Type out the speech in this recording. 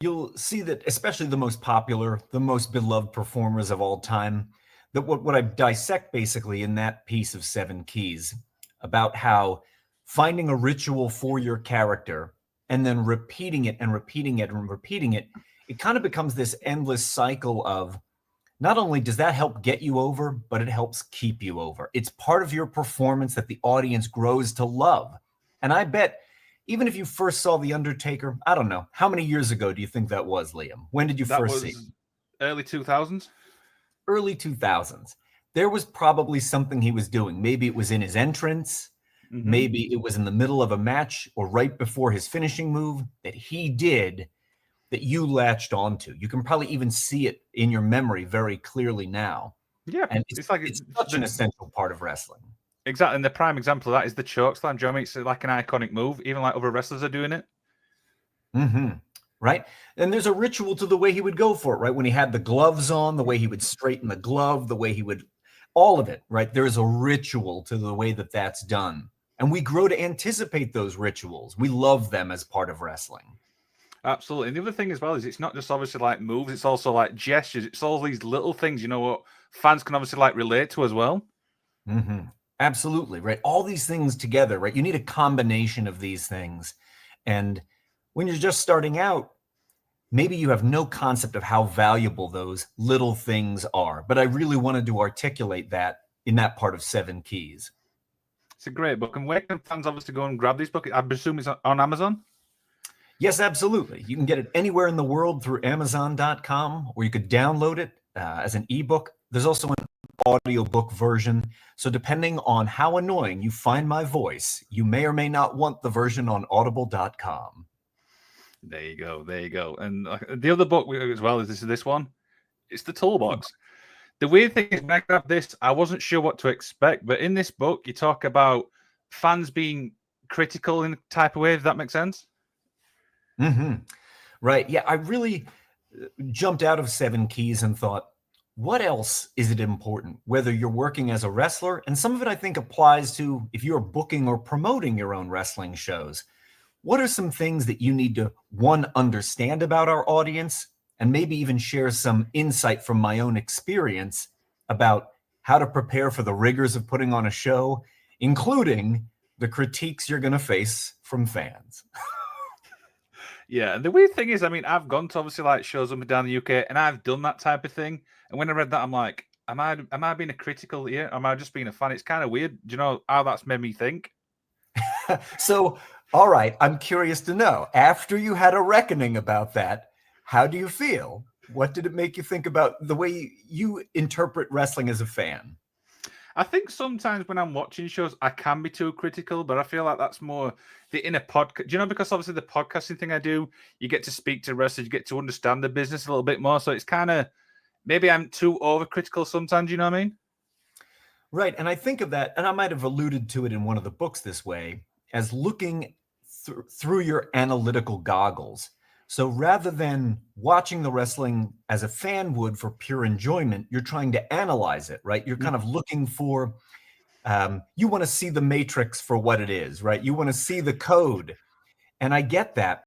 you'll see that especially the most popular, the most beloved performers of all time, that what I dissect basically in that piece of Seven Keys about how finding a ritual for your character and then repeating it and repeating it and repeating it, it kind of becomes this endless cycle of not only does that help get you over, but it helps keep you over. It's part of your performance that the audience grows to love. And I bet even if you first saw The Undertaker, I don't know, how many years ago do you think that was, Liam? When did you That first see him? was early 2000s. Early 2000s. There was probably something he was doing. Maybe it was in his entrance. Maybe it was in the middle of a match or right before his finishing move that he did that you latched onto. You can probably even see it in your memory very clearly now. Yeah, And it's like it's such an essential part of wrestling. exactly. And the prime example of that is the choke slam. Do you know what I mean? It's like an iconic move. Even like other wrestlers are doing it. Right? And there's a ritual to the way he would go for it, right? When he had the gloves on, the way he would straighten the glove, the way he would, all of it, right? There is a ritual to the way that that's done. And we grow to anticipate those rituals. We love them as part of wrestling. Absolutely. And the other thing as well is it's not just obviously like moves, it's also like gestures. It's all these little things, you know, what fans can obviously like relate to as well. Absolutely, right? All these things together, right? You need a combination of these things. And when you're just starting out, maybe you have no concept of how valuable those little things are. But I really wanted to articulate that in that part of Seven Keys. It's a great book. And where can fans obviously go and grab this book? I presume it's on Amazon? Yes, absolutely. You can get it anywhere in the world through Amazon.com, or you could download it as an ebook. There's also an audiobook version. So depending on how annoying you find my voice, you may or may not want the version on audible.com. There you go. There you go. And the other book as well is this one. It's the Toolbox. The weird thing is, when I grabbed this, I wasn't sure what to expect. But in this book, you talk about fans being critical in a type of way. Does that make sense? Right. Yeah, I really jumped out of Seven Keys and thought, what else is it important? Whether you're working as a wrestler, and some of it I think applies to if you're booking or promoting your own wrestling shows. What are some things that you need to, one, understand about our audience, and maybe even share some insight from my own experience about how to prepare for the rigors of putting on a show, including the critiques you're going to face from fans? Yeah, and the weird thing is, I mean, I've gone to obviously like shows up and down the UK, and I've done that type of thing. And when I read that, I'm like, am I being a critical here? Am I just being a fan? It's kind of weird. Do you know how that's made me think? So, all right, I'm curious to know. After you had a reckoning about that, how do you feel? What did it make you think about the way you interpret wrestling as a fan? I think sometimes when I'm watching shows, I can be too critical, but I feel like that's more the inner podcast. Do you know, because obviously the podcasting thing I do, you get to speak to wrestlers, you get to understand the business a little bit more. So it's kind of maybe I'm too overcritical sometimes. You know what I mean? Right. And I think of that, and I might have alluded to it in one of the books this way, as looking through your analytical goggles. So rather than watching the wrestling as a fan would for pure enjoyment, you're trying to analyze it, right? You're kind of looking for, you want to see the matrix for what it is, right? You want to see the code. And I get that.